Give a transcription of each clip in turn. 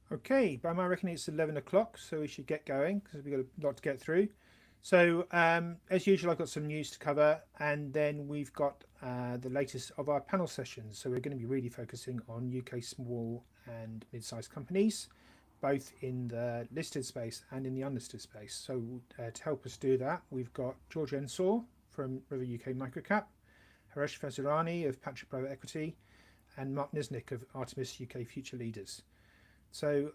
Okay, by my reckoning it's 11 o'clock, so we should get going because we've got a lot to get through. So, as usual, I've got some news to cover, and then we've got the latest of our panel sessions. So, we're going to be really focusing on UK small and mid sized companies, both in the listed space and in the unlisted space. So, to help us do that, we've got George Ensor from River UK Microcap, Haresh Fazirani of Patria Private Equity, and Mark Nisnik of Artemis UK Future Leaders. So,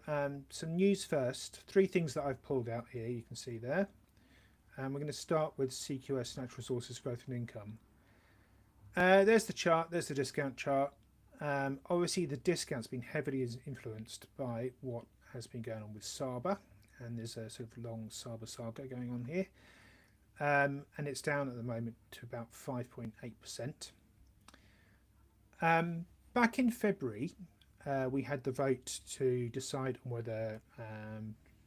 some news first. Three things that I've pulled out here, you can see there. And we're going to start with CQS Natural Resources Growth and Income. There's the chart, there's the discount chart. Obviously, the discount's been heavily influenced by what has been going on with Saba, and there's a sort of long Saba saga going on here. And it's down at the moment to about 5.8%. Back in February, we had the vote to decide on whether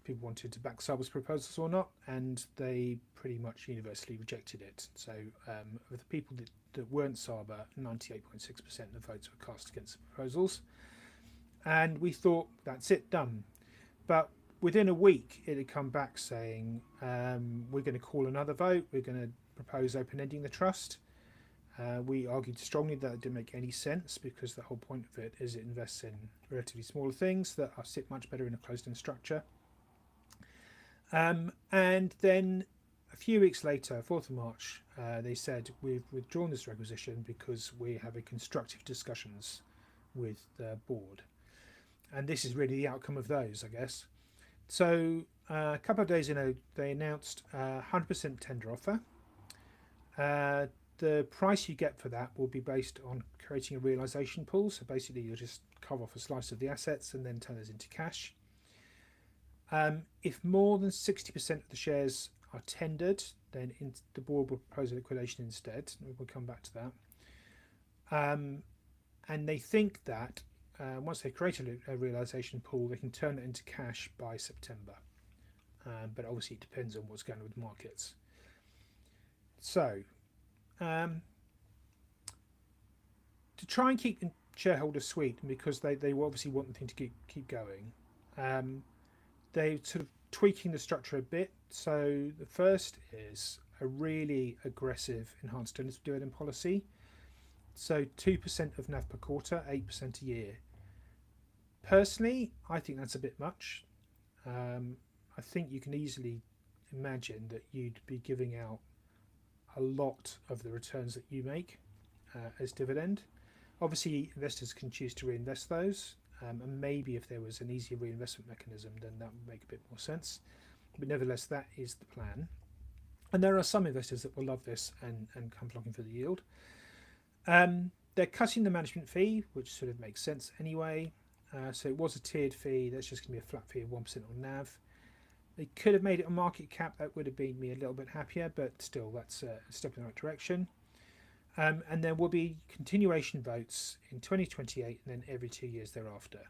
people wanted to back Saba's proposals or not, and they pretty much universally rejected it. So, of the people that weren't Saba, 98.6% of the votes were cast against the proposals. And we thought, that's it, done. But within a week, it had come back saying, we're going to call another vote, we're going to propose open-ending the trust. We argued strongly that it didn't make any sense because the whole point of it is it invests in relatively smaller things that sit much better in a closed-in structure. And then a few weeks later, 4th of March, they said we've withdrawn this requisition because we're having constructive discussions with the board. And this is really the outcome of those, I guess. So a couple of days in, they announced a 100% tender offer. The price you get for that will be based on creating a realisation pool. So basically, you'll just carve off a slice of the assets and then turn those into cash. If more than 60% of the shares are tendered, then the board will propose a liquidation instead. We'll come back to that. And they think that once they create a realisation pool, they can turn it into cash by September. But obviously, it depends on what's going on with markets. So, to try and keep the shareholders sweet, because they obviously want the thing to keep going, they're sort of tweaking the structure a bit. So the first is a really aggressive enhanced dividend policy. So 2% of NAV per quarter, 8% a year. Personally, I think that's a bit much. I think you can easily imagine that you'd be giving out a lot of the returns that you make as dividend. Obviously, investors can choose to reinvest those. And maybe if there was an easier reinvestment mechanism, then that would make a bit more sense. But nevertheless, that is the plan. And there are some investors that will love this and come flocking for the yield. They're cutting the management fee, which sort of makes sense anyway. So it was a tiered fee. That's just going to be a flat fee of 1% on NAV. They could have made it a market cap. That would have made me a little bit happier, but still, that's a step in the right direction. And there will be continuation votes in 2028 and then every 2 years thereafter.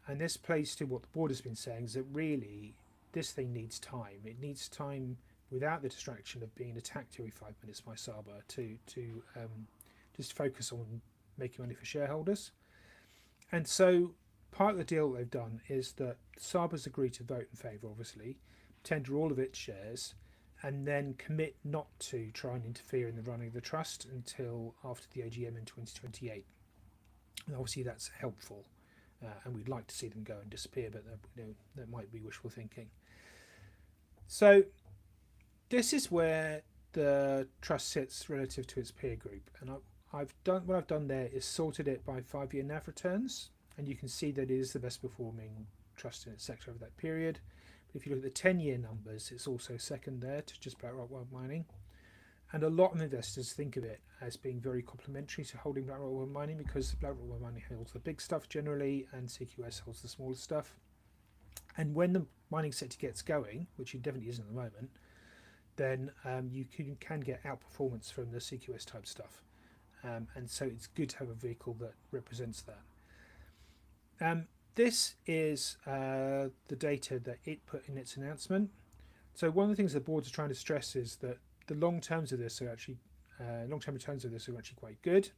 And this plays to what the board has been saying, is that really this thing needs time. It needs time without the distraction of being attacked every 5 minutes by Saba to just focus on making money for shareholders. And so part of the deal they've done is that Saba's agreed to vote in favour, obviously, tender all of its shares, and then commit not to try and interfere in the running of the trust until after the AGM in 2028. And obviously that's helpful, and we'd like to see them go and disappear, but that might be wishful thinking. So this is where the trust sits relative to its peer group, and what I've done there is sorted it by 5-year NAV returns, and you can see that it is the best performing trust in its sector over that period. If you look at the 10-year numbers, it's also second there to just BlackRock World Mining. And a lot of investors think of it as being very complementary to holding BlackRock World Mining, because BlackRock World Mining holds the big stuff generally and CQS holds the smaller stuff. And when the mining sector gets going, which it definitely isn't at the moment, then you can get outperformance from the CQS type stuff. And so it's good to have a vehicle that represents that. This is the data that it put in its announcement. So one of the things the board is trying to stress is that the long terms of this are actually long-term returns of this are actually quite good.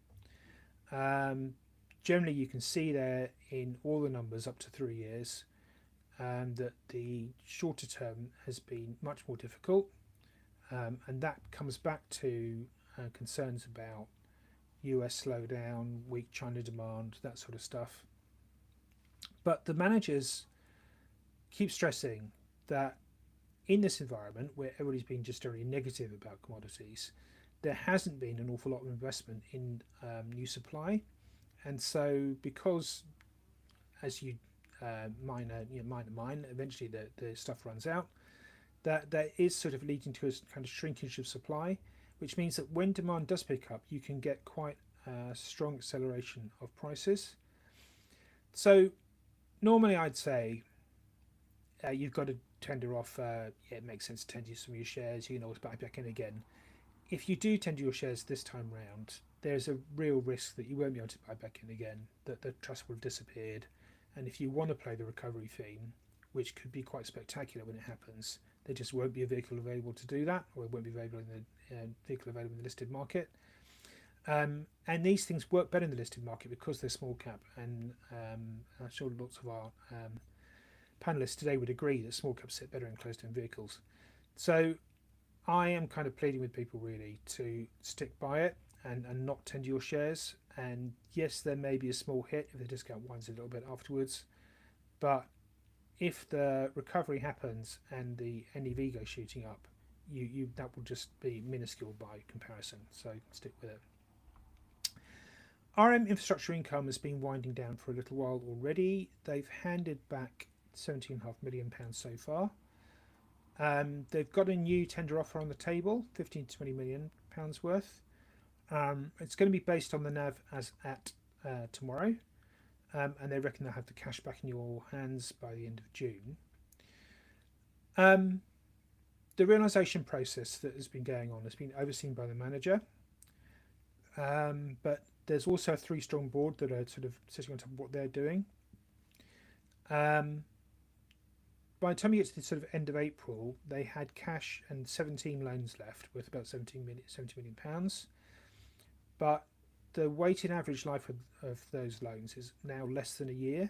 Generally, you can see there in all the numbers up to 3 years that the shorter term has been much more difficult, and that comes back to concerns about US slowdown, weak China demand, that sort of stuff. But the managers keep stressing that in this environment where everybody's been just very negative about commodities, there hasn't been an awful lot of investment in new supply. And so, because as you mine, eventually the stuff runs out, that is sort of leading to a kind of shrinkage of supply, which means that when demand does pick up, you can get quite a strong acceleration of prices. So normally I'd say you've got to tender offer. Yeah, it makes sense to tender some of your shares. You can always buy back in again. If you do tender your shares this time round, there's a real risk that you won't be able to buy back in again, that the trust will have disappeared. And if you want to play the recovery theme, which could be quite spectacular when it happens, there just won't be a vehicle available to do that, or it won't be available in the vehicle available in the listed market. And these things work better in the listed market because they're small cap, and I'm sure lots of our panelists today would agree that small caps sit better in closed-end vehicles. So I am kind of pleading with people really to stick by it and not tender your shares. And yes, there may be a small hit if the discount winds a little bit afterwards, but if the recovery happens and the NAV goes shooting up, you that will just be minuscule by comparison. So stick with it. RM Infrastructure Income has been winding down for a little while already. They've handed back £17.5 million so far. They've got a new tender offer on the table, £15 to £20 million worth. It's going to be based on the NAV as at tomorrow, and they reckon they'll have the cash back in your hands by the end of June. The realisation process that has been going on has been overseen by the manager, but there's also a 3-strong board that are sort of sitting on top of what they're doing. By the time you get to the sort of end of April, they had cash and 17 loans left worth about £70 million. But the weighted average life of those loans is now less than a year.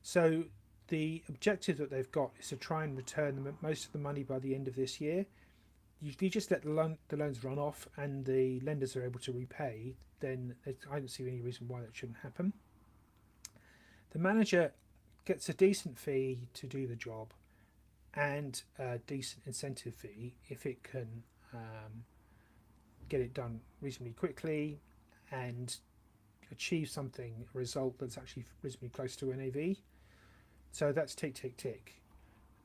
So the objective that they've got is to try and return them most of the money by the end of this year. If you just let the loans run off and the lenders are able to repay, then I don't see any reason why that shouldn't happen. The manager gets a decent fee to do the job and a decent incentive fee if it can get it done reasonably quickly and achieve something, a result that's actually reasonably close to NAV. So that's tick, tick, tick.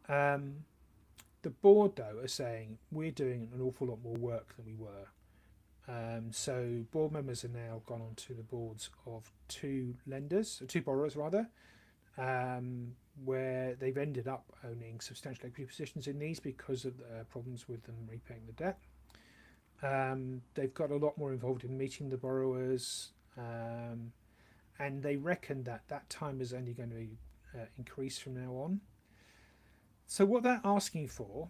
The board, though, are saying we're doing an awful lot more work than we were. So board members are now gone onto the boards of two borrowers rather, where they've ended up owning substantial equity positions in these because of problems with them repaying the debt. They've got a lot more involved in meeting the borrowers, and they reckon that time is only going to increase from now on. So what they're asking for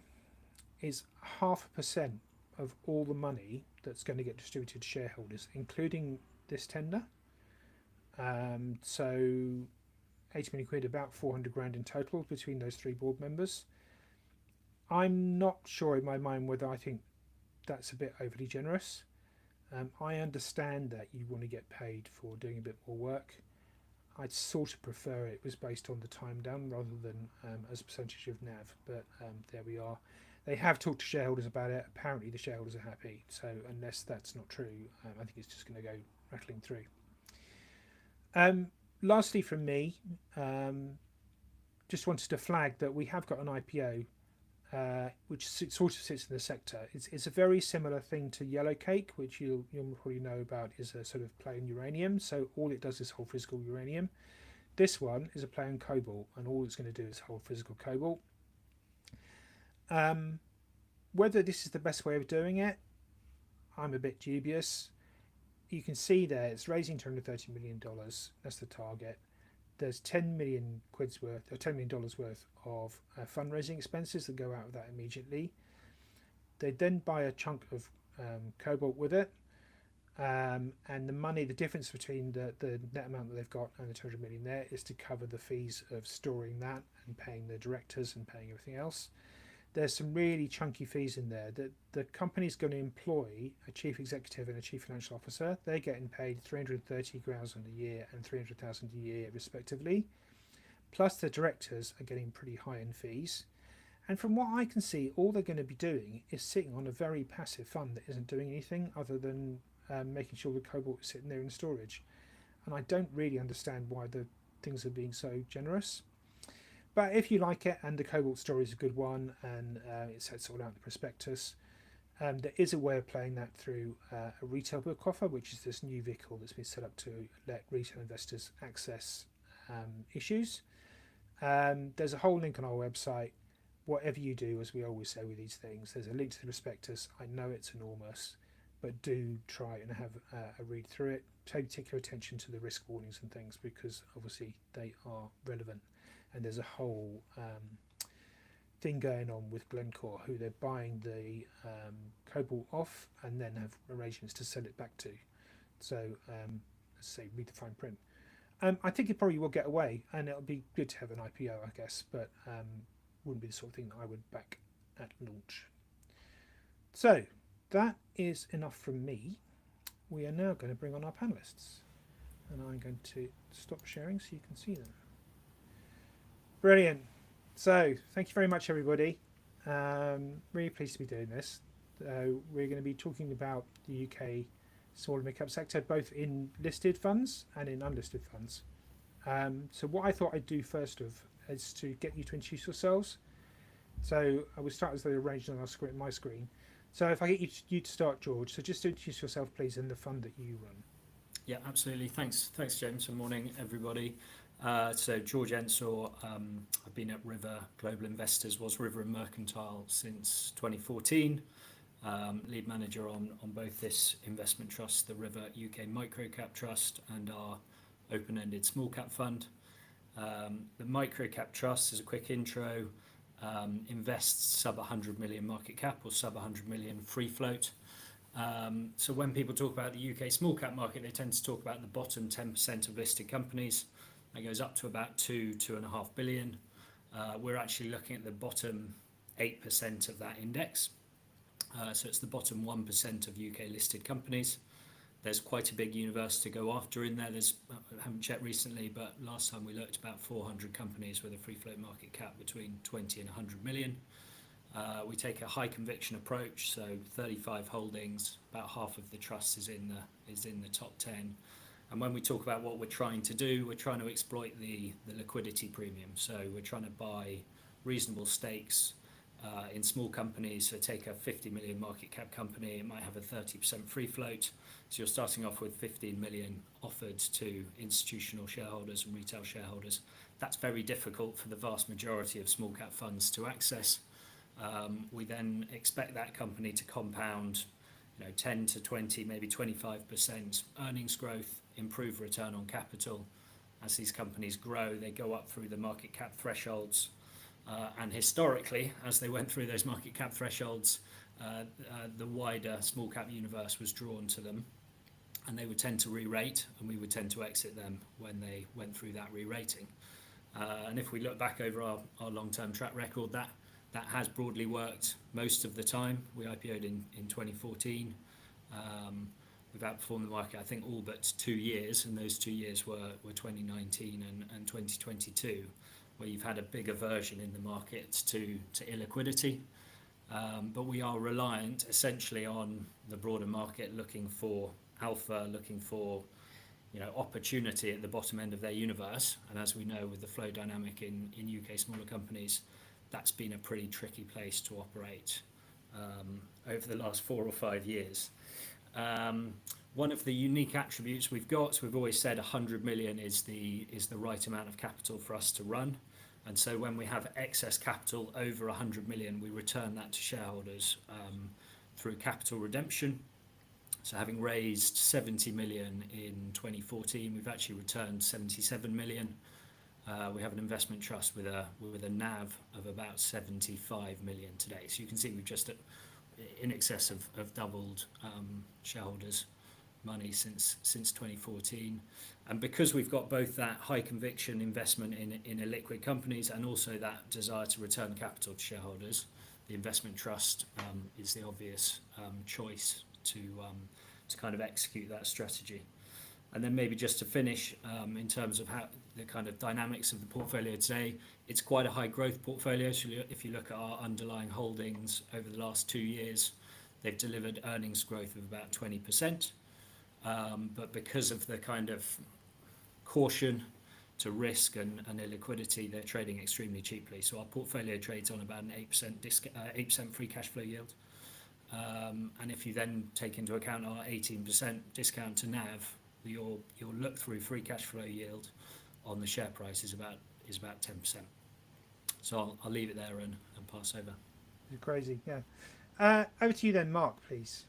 is 0.5% of all the money that's going to get distributed to shareholders, including this tender. So 80 million quid, about 400 grand in total between those 3 board members. I'm not sure in my mind whether I think that's a bit overly generous. I understand that you want to get paid for doing a bit more work. I'd sort of prefer it was based on the time done rather than as a percentage of NAV, but there we are. They have talked to shareholders about it. Apparently the shareholders are happy, so unless that's not true, I think it's just going to go rattling through. Lastly from me, just wanted to flag that we have got an IPO which sort of sits in the sector. It's a very similar thing to Yellow Cake, which you'll probably know about, is a sort of play in uranium. So all it does is hold physical uranium. This one is a play on cobalt, and all it's going to do is hold physical cobalt. Whether this is the best way of doing it, I'm a bit dubious. You can see there it's raising $230 million. That's the target. There's $10 million worth of fundraising expenses that go out of that immediately. They then buy a chunk of cobalt with it. and the money, the difference between the net amount that they've got and the 200 million there is to cover the fees of storing that and paying the directors and paying everything else. There's some really chunky fees in there. The company's going to employ a chief executive and a chief financial officer. They're getting paid 330,000 a year and 300,000 a year respectively. Plus the directors are getting pretty high in fees. And from what I can see, all they're going to be doing is sitting on a very passive fund that isn't doing anything other than making sure the Cobalt is sitting there in storage. And I don't really understand why the things are being so generous. But if you like it, and the Cobalt story is a good one, and it sets all out in the prospectus, there is a way of playing that through a retail book offer, which is this new vehicle that's been set up to let retail investors access issues. There's a whole link on our website. Whatever you do, as we always say with these things, there's a link to the prospectus. I know it's enormous, but do try and have a read through it. Pay particular attention to the risk warnings and things, because obviously they are relevant. And there's a whole thing going on with Glencore, who they're buying the Cobalt off and then have arrangements to sell it back to. So, let's say, read the fine print. I think it probably will get away, and it'll be good to have an IPO, I guess, but wouldn't be the sort of thing that I would back at launch. So, that is enough from me. We are now going to bring on our panelists, and I'm going to stop sharing so you can see them. Brilliant. So thank you very much, everybody. Really pleased to be doing this. We're going to be talking about the UK small and mid-cap sector, both in listed funds and in unlisted funds. So what I thought I'd do first is to get you to introduce yourselves. So I will start as they arranged on my screen. So if I get you to start, George, so just introduce yourself, please, and the fund that you run. Yeah, absolutely. Thanks, James. Good morning, everybody. So George Ensor, I've been at River Global Investors, was River and Mercantile since 2014. Lead manager on both this investment trust, the River UK Microcap Trust, and our open-ended small cap fund. The Microcap Trust, as a quick intro, invests sub 100 million market cap or sub 100 million free float. So when people talk about the UK small cap market, they tend to talk about the bottom 10% of listed companies. That goes up to about 2.5 billion. We're actually looking at the bottom 8% of that index. So it's the bottom 1% of UK listed companies. There's quite a big universe to go after in there. I haven't checked recently, but last time we looked about 400 companies with a free float market cap between 20 and 100 million. We take a high conviction approach, so 35 holdings, about half of the trust is in the top 10. And when we talk about what we're trying to do, we're trying to exploit the liquidity premium. So we're trying to buy reasonable stakes in small companies. So take a 50 million market cap company, it might have a 30% free float. So you're starting off with 15 million offered to institutional shareholders and retail shareholders. That's very difficult for the vast majority of small cap funds to access. We then expect that company to compound 10 to 20, maybe 25% earnings growth, improve return on capital. As these companies grow, they go up through the market cap thresholds. And historically, as they went through those market cap thresholds, the wider small cap universe was drawn to them, and they would tend to re-rate, and we would tend to exit them when they went through that re-rating. And if we look back over our long-term track record, that has broadly worked most of the time. We IPO'd in 2014. We've outperformed the market, I think, all but 2 years, and those 2 years were 2019 and 2022, where you've had a big aversion in the market to illiquidity. But we are reliant essentially on the broader market looking for alpha, looking for opportunity at the bottom end of their universe. And as we know, with the flow dynamic in UK smaller companies, that's been a pretty tricky place to operate over the last 4 or 5 years. One of the unique attributes we've always said 100 million is the right amount of capital for us to run. And so when we have excess capital over 100 million, we return that to shareholders through capital redemption. So having raised 70 million in 2014, we've actually returned 77 million. We have an investment trust with a NAV of about 75 million today. So you can see we've just in excess of doubled shareholders' money since 2014. And because we've got both that high conviction investment in illiquid companies and also that desire to return capital to shareholders, the investment trust is the obvious choice to kind of execute that strategy. And then maybe just to finish, in terms of how the kind of dynamics of the portfolio today, it's quite a high growth portfolio. So if you look at our underlying holdings over the last 2 years, they've delivered earnings growth of about 20%. But because of the kind of caution to risk and illiquidity, they're trading extremely cheaply. So our portfolio trades on about an 8% free cash flow yield. And if you then take into account our 18% discount to NAV, your look-through free cash flow yield on the share price is about 10%. So I'll leave it there and pass over. You're crazy, yeah. Over to you then, Mark, please.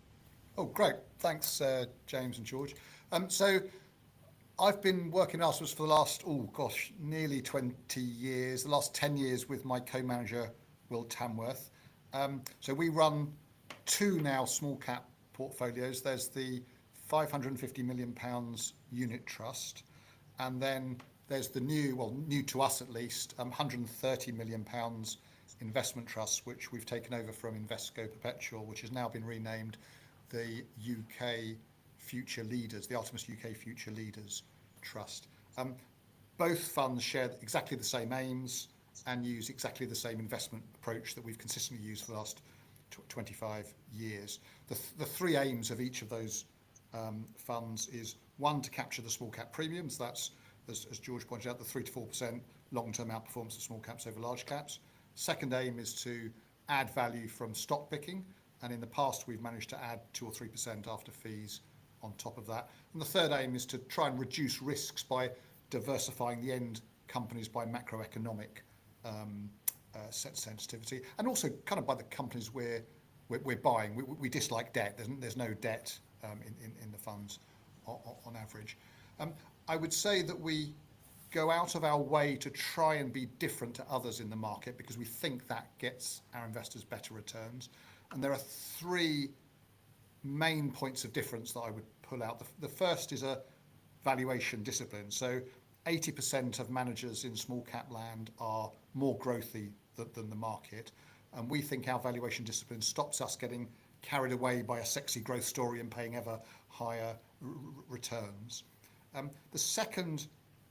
Oh, great. Thanks, James and George. So I've been working at Arsenal for the last, nearly 20 years, the last 10 years with my co-manager, Will Tamworth. So we run 2 now small cap portfolios. There's the £550 million unit trust, and then there's the new to us at least, £130 million investment trust, which we've taken over from Invesco Perpetual, which has now been renamed the UK Future Leaders, the Artemis UK Future Leaders Trust. Both funds share exactly the same aims and use exactly the same investment approach that we've consistently used for the last 25 years. The 3 aims of each of those funds is, 1, to capture the small cap premiums. That's, as George pointed out, the 3 to 4% long-term outperformance of small caps over large caps. Second aim is to add value from stock picking, and in the past we've managed to add 2 or 3% after fees on top of that. And the third aim is to try and reduce risks by diversifying the end companies by macroeconomic sensitivity, and also kind of by the companies we're buying. We dislike debt. There's no debt in the funds on average. I would say that we go out of our way to try and be different to others in the market because we think that gets our investors better returns. And there are 3 main points of difference that I would pull out. The first is a valuation discipline. So 80% of managers in small cap land are more growthy than the market. And we think our valuation discipline stops us getting carried away by a sexy growth story and paying ever higher returns. The second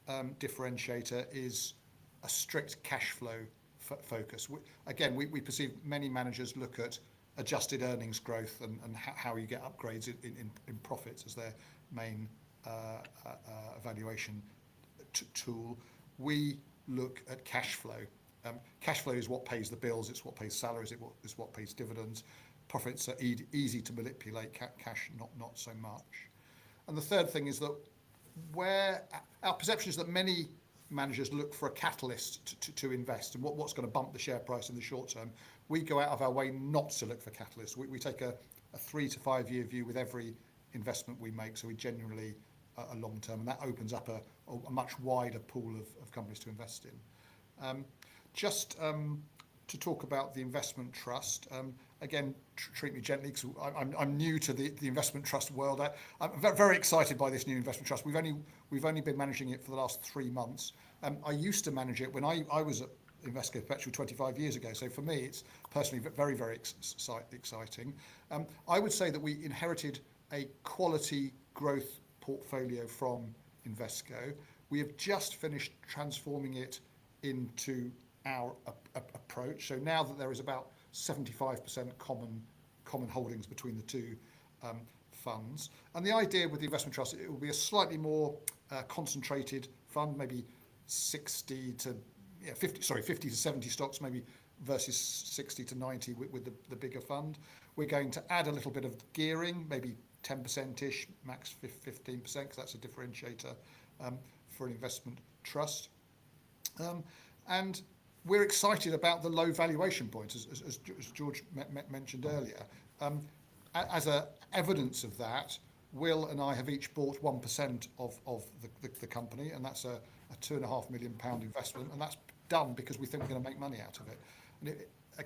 differentiator is a strict cash flow focus. We perceive many managers look at adjusted earnings growth and how you get upgrades in profits as their main evaluation tool. We look at cash flow. Cash flow is what pays the bills, it's what pays salaries, it's what pays dividends. Profits are easy to manipulate, cash not so much. And the third thing is that where our perception is that many managers look for a catalyst to invest and what's going to bump the share price in the short term. We go out of our way not to look for catalysts. We take a 3 to 5 year view with every investment we make, so we genuinely are long term, and that opens up a much wider pool of companies to invest in. To talk about the investment trust, again, treat me gently because I'm new to the investment trust world. I'm very excited by this new investment trust. We've only been managing it for the last 3 months. I used to manage it when I was at Invesco Perpetual 25 years ago. So for me, it's personally very, very exciting. I would say that we inherited a quality growth portfolio from Invesco. We have just finished transforming it into our approach. So now that there is about 75% common holdings between the 2 funds. And the idea with the investment trust, it will be a slightly more concentrated fund, maybe 50 to 70 stocks, maybe versus 60 to 90 with the bigger fund. We're going to add a little bit of gearing, maybe 10%-ish, max 15%, because that's a differentiator for an investment trust. And we're excited about the low valuation points, as George mentioned earlier. As evidence of that, Will and I have each bought 1% of the company, and that's a £2.5 million investment, and that's done because we think we're going to make money out of it.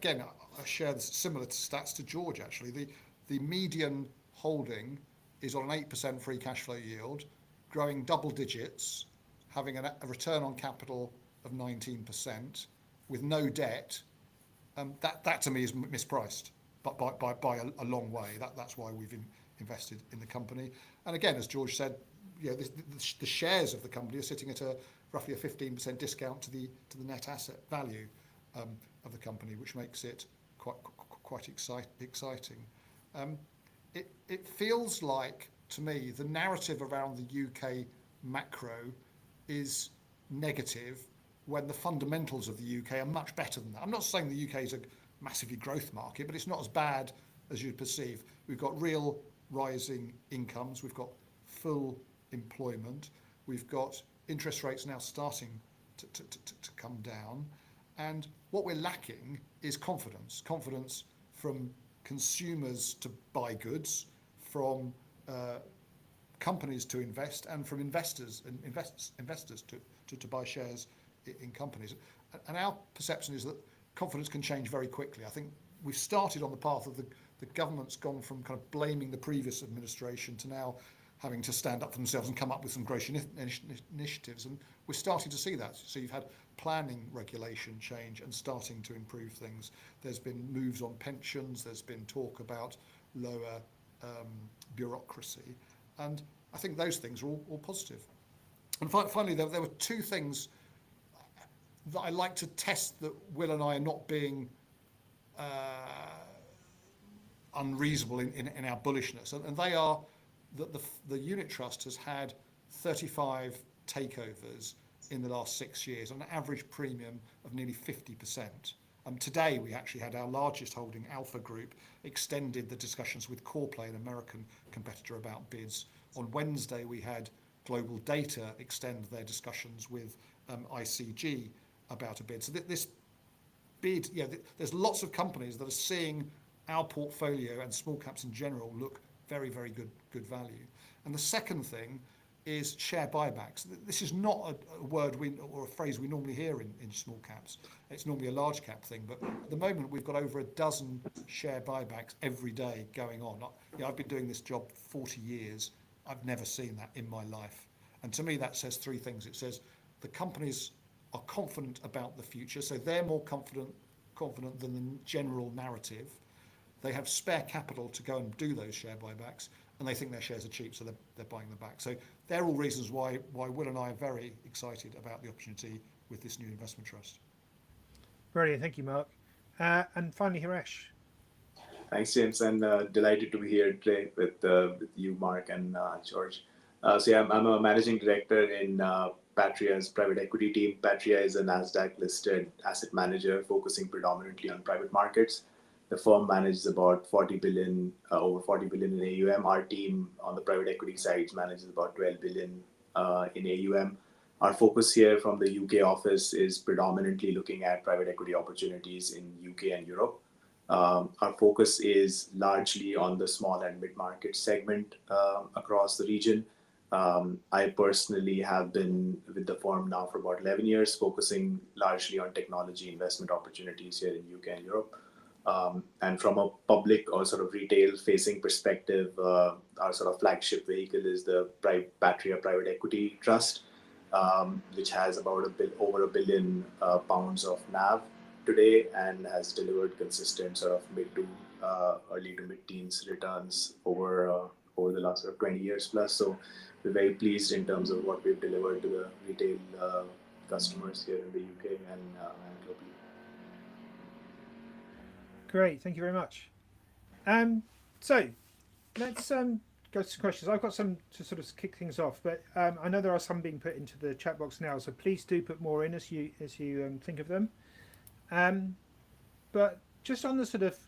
And I share similar stats to George, actually. The median holding is on an 8% free cash flow yield, growing double digits, having a return on capital of 19%, with no debt, that to me is mispriced, but by a long way. That's why we've invested in the company. And again, as George said, the shares of the company are sitting at roughly a 15% discount to the net asset value of the company, which makes it quite exciting. It feels like, to me, the narrative around the UK macro is negative when the fundamentals of the UK are much better than that. I'm not saying the UK is a massively growth market, but it's not as bad as you'd perceive. We've got real rising incomes, we've got full employment, we've got interest rates now starting to come down, and what we're lacking is confidence from consumers to buy goods, from companies to invest, and from investors to buy shares in companies. And our perception is that confidence can change very quickly. I think we've started on the path of the government's gone from kind of blaming the previous administration to now having to stand up for themselves and come up with some great initiatives. And we're starting to see that. So you've had planning regulation change and starting to improve things. There's been moves on pensions. There's been talk about lower bureaucracy. And I think those things are all positive. And finally, there were two things that I like to test that Will and I are not being unreasonable in our bullishness. And they are that the unit trust has had 35 takeovers in the last 6 years, on an average premium of nearly 50%. Today, we actually had our largest holding, Alpha Group, extended the discussions with Corplay, an American competitor, about bids. On Wednesday, we had Global Data extend their discussions with ICG about a bid. So this bid, there's lots of companies that are seeing our portfolio and small caps in general look very, very good value. And the second thing is share buybacks. This is not a word or a phrase we normally hear in small caps. It's normally a large cap thing, but at the moment we've got over a dozen share buybacks every day going on. I've been doing this job 40 years. I've never seen that in my life. And to me that says three things. It says the companies are confident about the future, so they're more confident than the general narrative. They have spare capital to go and do those share buybacks, and they think their shares are cheap, so they're buying them back. So they're all reasons why Will and I are very excited about the opportunity with this new investment trust. Brilliant, thank you, Mark. And finally, Haresh. Thanks, James, and delighted to be here today with you, Mark, and George. I'm a managing director in Patria's private equity team. Patria is a NASDAQ-listed asset manager focusing predominantly on private markets. The firm manages about over 40 billion in AUM. Our team on the private equity side manages about 12 billion in AUM. Our focus here from the UK office is predominantly looking at private equity opportunities in UK and Europe. Our focus is largely on the small and mid-market segment across the region. I personally have been with the firm now for about 11 years, focusing largely on technology investment opportunities here in UK and Europe. And from a public or sort of retail-facing perspective, our sort of flagship vehicle is the Patria Private Equity Trust, which has about over £1 billion of NAV today and has delivered consistent sort of mid to early to mid-teens returns over the last sort of 20 years plus. So we're very pleased in terms of what we've delivered to the retail customers here in the UK and globally. Great, thank you very much. So let's go to some questions. I've got some to sort of kick things off, but I know there are some being put into the chat box now, so please do put more in as you think of them. But just on the sort of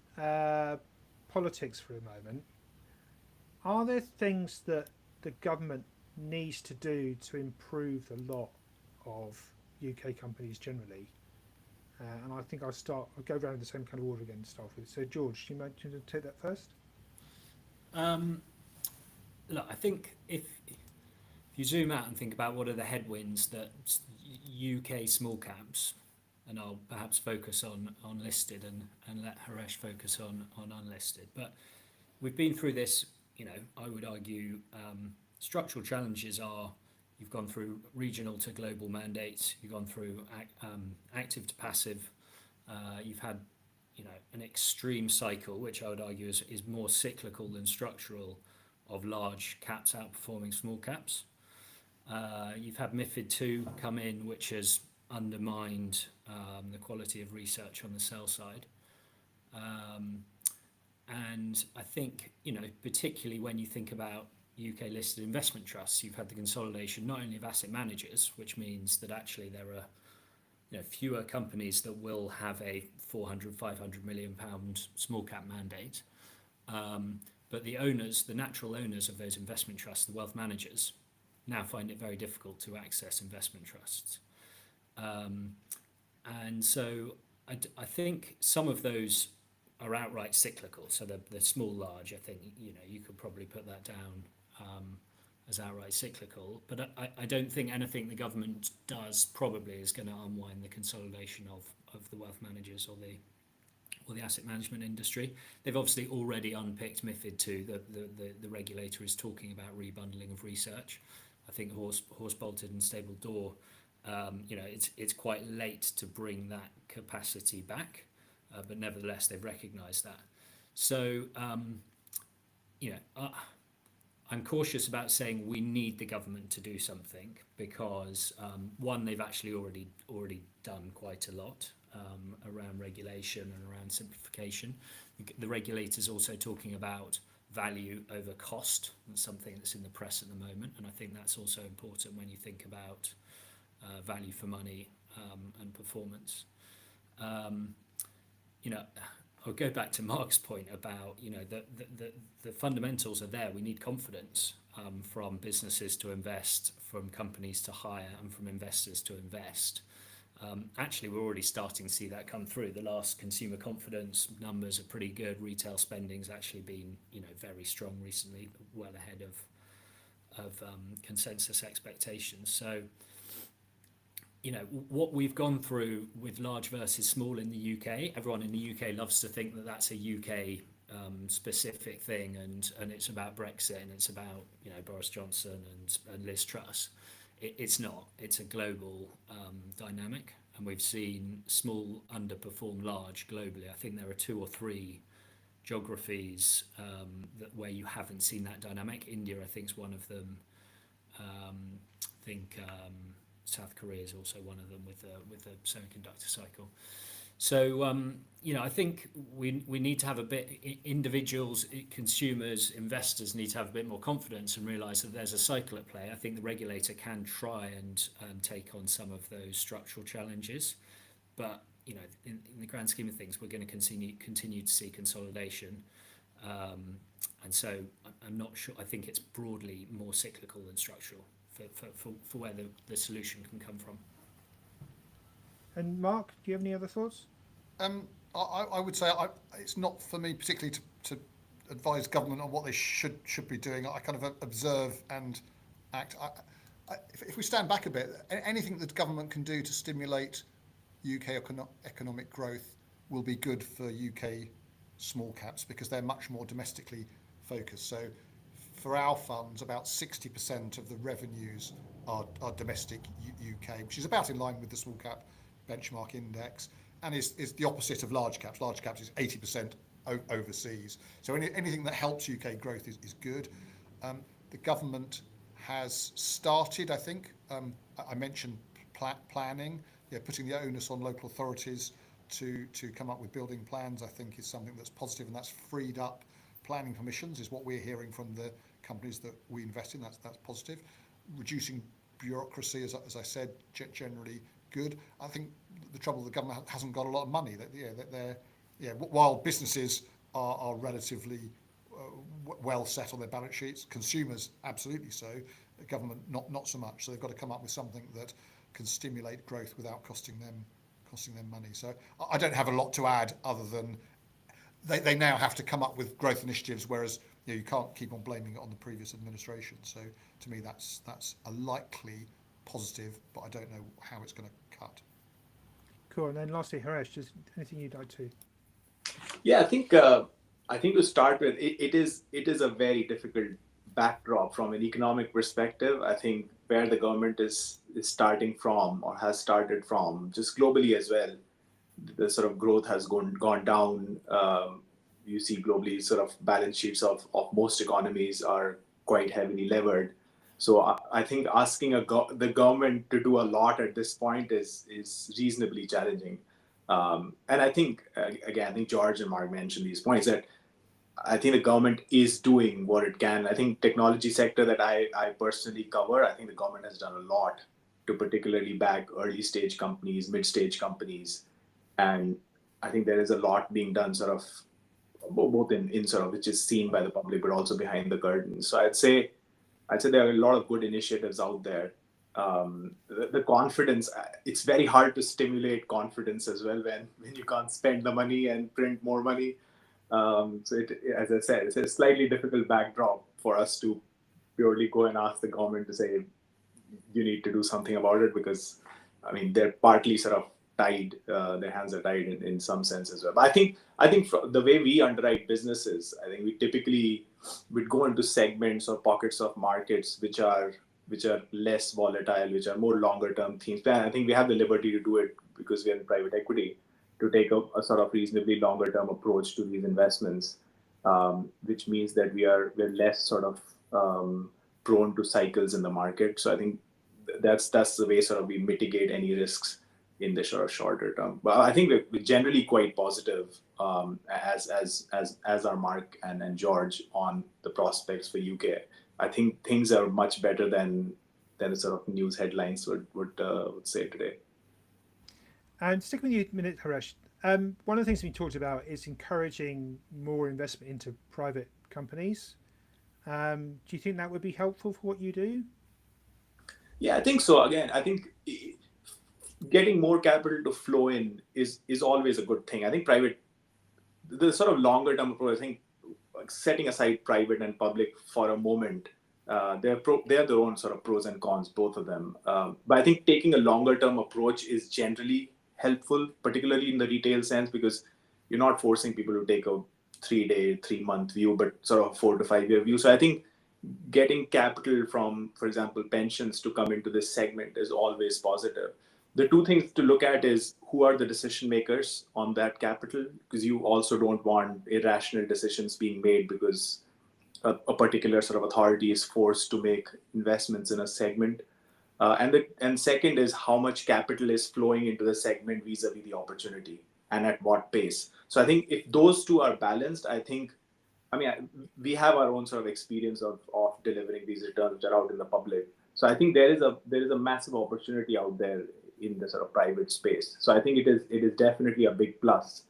politics for a moment, are there things that the government needs to do to improve the lot of UK companies generally? And I think I'll go around the same kind of order again to start with. So George, do you mind to take that first? Look, I think if you zoom out and think about what are the headwinds that UK small caps, and I'll perhaps focus on listed and let Haresh focus on unlisted. But we've been through this, I would argue structural challenges are you've gone through regional to global mandates, you've gone through active to passive, you've had an extreme cycle, which I would argue is more cyclical than structural, of large caps outperforming small caps. You've had MiFID II come in, which has undermined the quality of research on the sell side. And I think, particularly when you think about UK listed investment trusts, you've had the consolidation not only of asset managers, which means that actually there are fewer companies that will have a 400, 500 million pound small cap mandate. But the owners, the natural owners of those investment trusts, the wealth managers, now find it very difficult to access investment trusts. And so I think some of those are outright cyclical. So the small, large, I think, you could probably put that down as outright cyclical. But I don't think anything the government does probably is going to unwind the consolidation of the wealth managers or the asset management industry. They've obviously already unpicked MiFID II. The regulator is talking about rebundling of research. I think horse bolted and stable door. It's quite late to bring that capacity back, but nevertheless they've recognised that. So I'm cautious about saying we need the government to do something because one, they've actually already done quite a lot around regulation and around simplification. The regulator's also talking about value over cost. That's something that's in the press at the moment, and I think that's also important when you think about value for money and performance. I'll go back to Mark's point about the fundamentals are there. We need confidence from businesses to invest, from companies to hire, and from investors to invest. Actually, we're already starting to see that come through. The last consumer confidence numbers are pretty good. Retail spending's actually been very strong recently, well ahead of consensus expectations. So what we've gone through with large versus small in the UK, everyone in the UK loves to think that that's a UK specific thing, and it's about Brexit and it's about Boris Johnson and Liz Truss. It's not. It's a global dynamic, and we've seen small underperform large globally. I think there are 2 or 3 geographies where you haven't seen that dynamic. India, I think, is one of them. South Korea is also one of them with the semiconductor cycle. So I think we need to have a bit. Individuals, consumers, investors need to have a bit more confidence and realise that there's a cycle at play. I think the regulator can try and take on some of those structural challenges, but in the grand scheme of things, we're going to continue to see consolidation, and so I'm not sure. I think it's broadly more cyclical than structural for where the solution can come from. And Mark, do you have any other thoughts? I would say it's not for me particularly to advise government on what they should be doing. I kind of observe and act. If we stand back a bit, anything that government can do to stimulate UK economic growth will be good for UK small caps because they're much more domestically focused. So for our funds, about 60% of the revenues are domestic UK, which is about in line with the small cap benchmark index, and is the opposite of large caps. Large caps is 80% overseas. So anything that helps UK growth is good. The government has started, I think, I mentioned planning, putting the onus on local authorities to come up with building plans, I think is something that's positive, and that's freed up planning permissions, is what we're hearing from the companies that we invest in. That's positive. Reducing bureaucracy, as I said, generally good. I think the trouble, the government hasn't got a lot of money. While businesses are relatively well set on their balance sheets, consumers absolutely so. The government not so much. So they've got to come up with something that can stimulate growth without costing them money. So I don't have a lot to add other than they now have to come up with growth initiatives, whereas you can't keep on blaming it on the previous administration. So to me, that's a likely positive, but I don't know how it's going to cut. Cool. And then lastly, Haresh, just anything you'd like to? Yeah, I think I think to start with, it is a very difficult backdrop from an economic perspective. I think where the government is starting from, or has started from, just globally as well, the sort of growth has gone down. You see globally, sort of balance sheets of most economies are quite heavily levered. So I think asking the government to do a lot at this point is reasonably challenging. And I think, again, I think George and Mark mentioned these points, that I think the government is doing what it can. I think technology sector that I personally cover, I think the government has done a lot to particularly back early stage companies, mid stage companies, and I think there is a lot being done, sort of both in sort of which is seen by the public, but also behind the curtain. So I'd say there are a lot of good initiatives out there. The confidence, it's very hard to stimulate confidence as well when you can't spend the money and print more money. So as I said, it's a slightly difficult backdrop for us to purely go and ask the government to say, you need to do something about it, because, I mean, they're partly sort of tied, their hands are tied in some sense as well. But I think the way we underwrite businesses, I think we typically would go into segments or pockets of markets which are less volatile, which are more longer term themes. And I think we have the liberty to do it because we are in private equity, to take a sort of reasonably longer term approach to these investments, which means that we're less sort of prone to cycles in the market. So I think that's the way sort of we mitigate any risks in the sort of shorter term. But I think we're generally quite positive, as are Mark and George, on the prospects for UK. I think things are much better than the sort of news headlines would say today. And sticking with you a minute, Haresh, one of the things we talked about is encouraging more investment into private companies. Do you think that would be helpful for what you do? Yeah, I think so. Again, I think getting more capital to flow in is always a good thing. I think the sort of longer term approach, I think, setting aside private and public for a moment, they have their own sort of pros and cons, both of them. But I think taking a longer term approach is generally helpful, particularly in the retail sense, because you're not forcing people to take a 3-day, 3-month view, but sort of a 4 to 5 year view. So I think getting capital from, for example, pensions to come into this segment is always positive. The two things to look at is who are the decision makers on that capital, because you also don't want irrational decisions being made because a particular sort of authority is forced to make investments in a segment. And second is how much capital is flowing into the segment vis-a-vis the opportunity, and at what pace. So I think if those two are balanced, we have our own sort of experience of delivering these returns which are out in the public. So I think there is a massive opportunity out there in the sort of private space. So I think it is definitely a big plus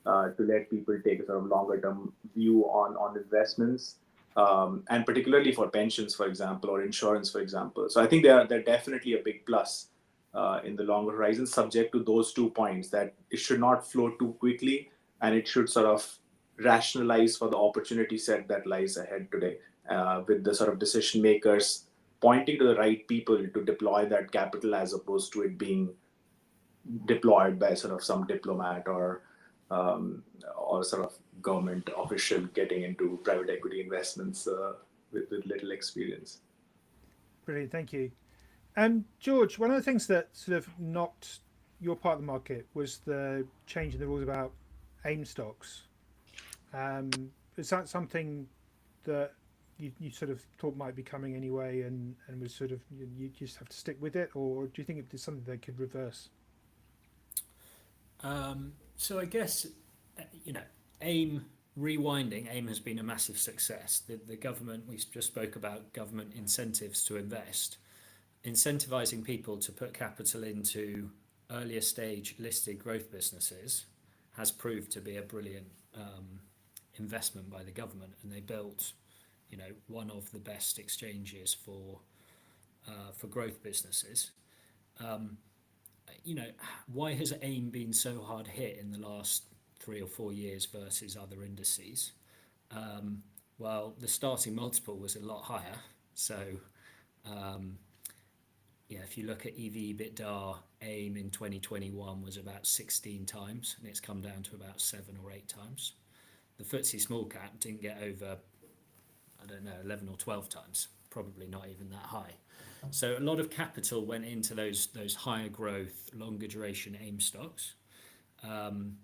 to let people take a sort of longer term view on investments. And particularly for pensions, for example, or insurance, for example. So I think they're definitely a big plus in the longer horizon, subject to those 2 points, that it should not flow too quickly, and it should sort of rationalize for the opportunity set that lies ahead today, with the sort of decision makers pointing to the right people to deploy that capital, as opposed to it being deployed by sort of some diplomat or sort of government official getting into private equity investments with little experience. Brilliant, thank you. George, one of the things that sort of knocked your part of the market was the change in the rules about AIM stocks. Is that something that you sort of thought might be coming anyway, and was sort of, you just have to stick with it, or do you think it is something they could reverse? So I guess, AIM has been a massive success. The government, we just spoke about government incentives to invest, incentivizing people to put capital into earlier stage listed growth businesses has proved to be a brilliant investment by the government, and they built, one of the best exchanges for growth businesses. Why has AIM been so hard hit in the last 3 or 4 years versus other indices? Well, the starting multiple was a lot higher. So, if you look at EV/EBITDA, AIM in 2021 was about 16 times, and it's come down to about 7 or 8 times. The FTSE small cap didn't get over, I don't know, 11 or 12 times, probably not even that high. So a lot of capital went into those higher growth, longer duration AIM stocks. And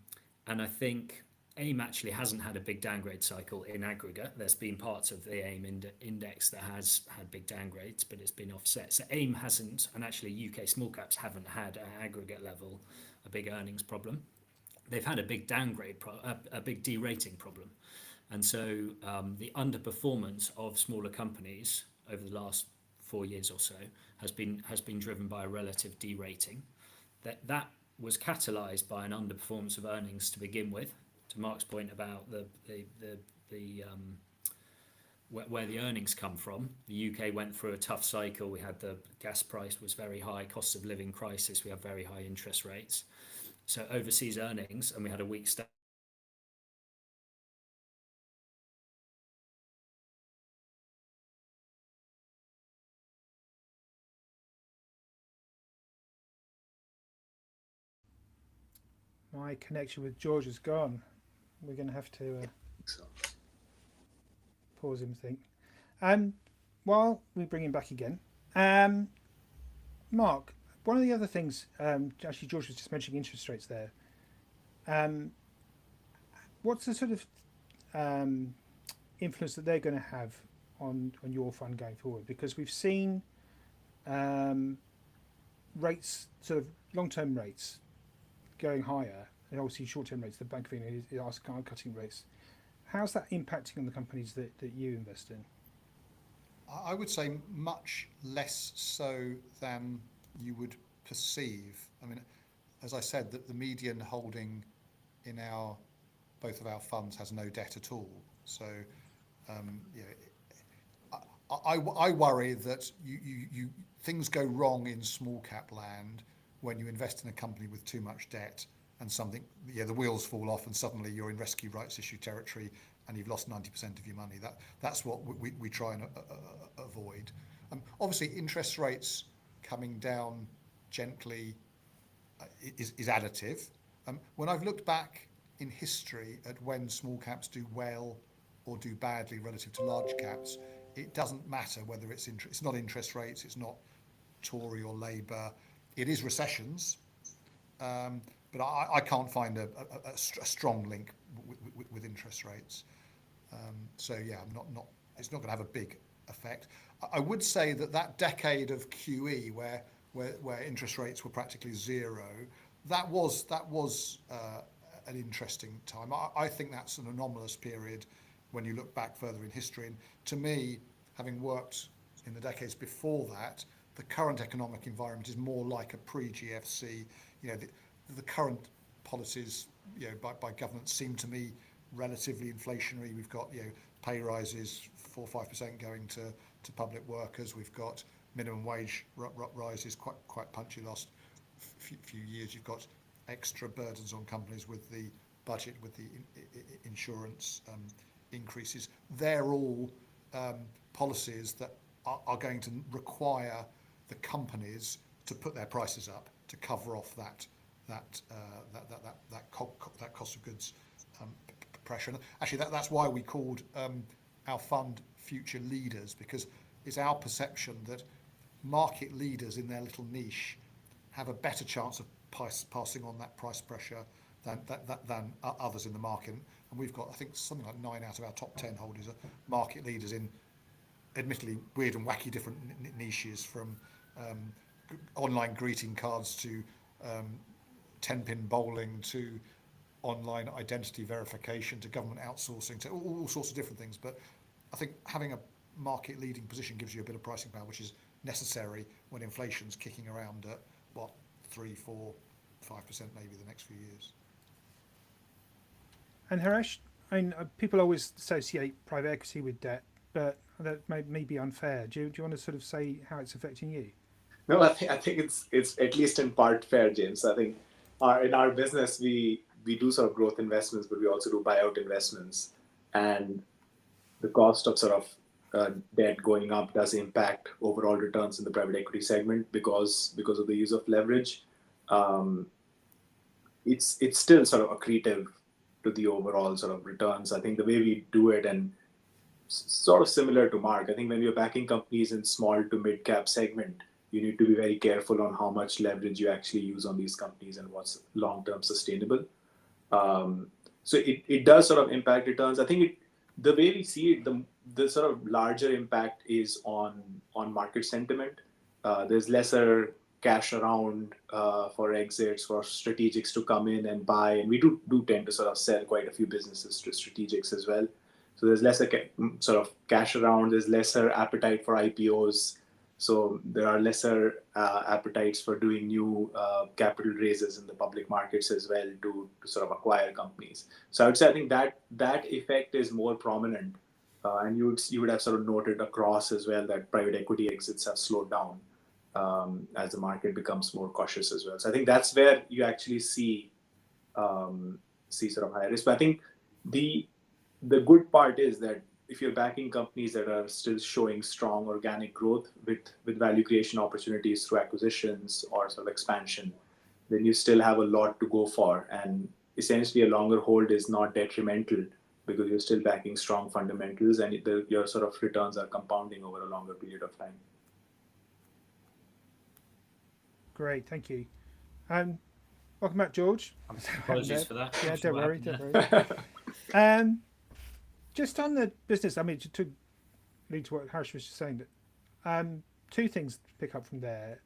I think AIM actually hasn't had a big downgrade cycle in aggregate. There's been parts of the AIM index that has had big downgrades, but it's been offset. So AIM hasn't, and actually UK small caps haven't had at aggregate level a big earnings problem. They've had a big downgrade, a big derating problem. And so the underperformance of smaller companies over the last 4 years or so has been driven by a relative derating. That was catalysed by an underperformance of earnings to begin with. To Mark's point about where the earnings come from, the UK went through a tough cycle. We had the gas price was very high, cost of living crisis. We have very high interest rates. So overseas earnings, and we had a weak start. My connection with George is gone. We're going to have to pause him, I think. While we bring him back again, Mark, one of the other things, actually George was just mentioning interest rates there. What's the sort of influence that they're going to have on your fund going forward? Because we've seen rates, sort of long-term rates, going higher, and obviously short-term rates, the Bank of England is cutting rates. How's that impacting on the companies that you invest in? I would say much less so than you would perceive. I mean, as I said, that the median holding in both of our funds has no debt at all. So, I worry that you things go wrong in small cap land when you invest in a company with too much debt and the wheels fall off and suddenly you're in rescue rights issue territory and you've lost 90% of your money. That's what we try and avoid. Obviously, interest rates coming down gently is additive. When I've looked back in history at when small caps do well or do badly relative to large caps, it doesn't matter whether it's not interest rates, it's not Tory or Labour. It is recessions, but I can't find a strong link with interest rates. So yeah, it's not going to have a big effect. I would say that decade of QE where interest rates were practically zero, that was an interesting time. I think that's an anomalous period when you look back further in history. And to me, having worked in the decades before that, the current economic environment is more like a pre-GFC. The current policies, by governments seem to me relatively inflationary. We've got, pay rises 4 or 5% going to public workers. We've got minimum wage rises quite punchy last few years. You've got extra burdens on companies with the budget, with the insurance increases. They're all policies that are going to require the companies to put their prices up to cover off that cost of goods pressure. And actually, that's why we called our fund Future Leaders, because it's our perception that market leaders in their little niche have a better chance of passing on that price pressure than others in the market. And we've got, I think, something like 9 out of our top 10 holders are market leaders in admittedly weird and wacky different niches, from online greeting cards to 10-pin bowling to online identity verification to government outsourcing to all sorts of different things. But I think having a market leading position gives you a bit of pricing power, which is necessary when inflation's kicking around at 3, 4, 5% maybe the next few years. And Haresh, people always associate private equity with debt, but that may be unfair. Do you want to sort of say how it's affecting you? No, I think it's at least in part fair, James. I think in our business we do sort of growth investments, but we also do buyout investments, and the cost of sort of debt going up does impact overall returns in the private equity segment because of the use of leverage. It's still sort of accretive to the overall sort of returns. I think the way we do it, and sort of similar to Mark, I think when you're backing companies in small to mid cap segment, you need to be very careful on how much leverage you actually use on these companies and what's long-term sustainable. So it does sort of impact returns. I think the way we see it, the sort of larger impact is on market sentiment. There's lesser cash around for exits, for strategics to come in and buy, and we do tend to sort of sell quite a few businesses to strategics as well. So there's lesser sort of cash around. There's lesser appetite for IPOs. So there are lesser appetites for doing new capital raises in the public markets as well to sort of acquire companies. So I would say I think that effect is more prominent, and you would have sort of noted across as well that private equity exits have slowed down as the market becomes more cautious as well. So I think that's where you actually see sort of higher risk. But I think the good part is that if you're backing companies that are still showing strong organic growth with value creation opportunities through acquisitions or sort of expansion, then you still have a lot to go for. And essentially a longer hold is not detrimental because you're still backing strong fundamentals and your sort of returns are compounding over a longer period of time. Great, thank you. Welcome back, George. Apologies for that. Yeah, don't worry. Just on the business, I mean, to lead to what Harish was just saying, that two things to pick up from there.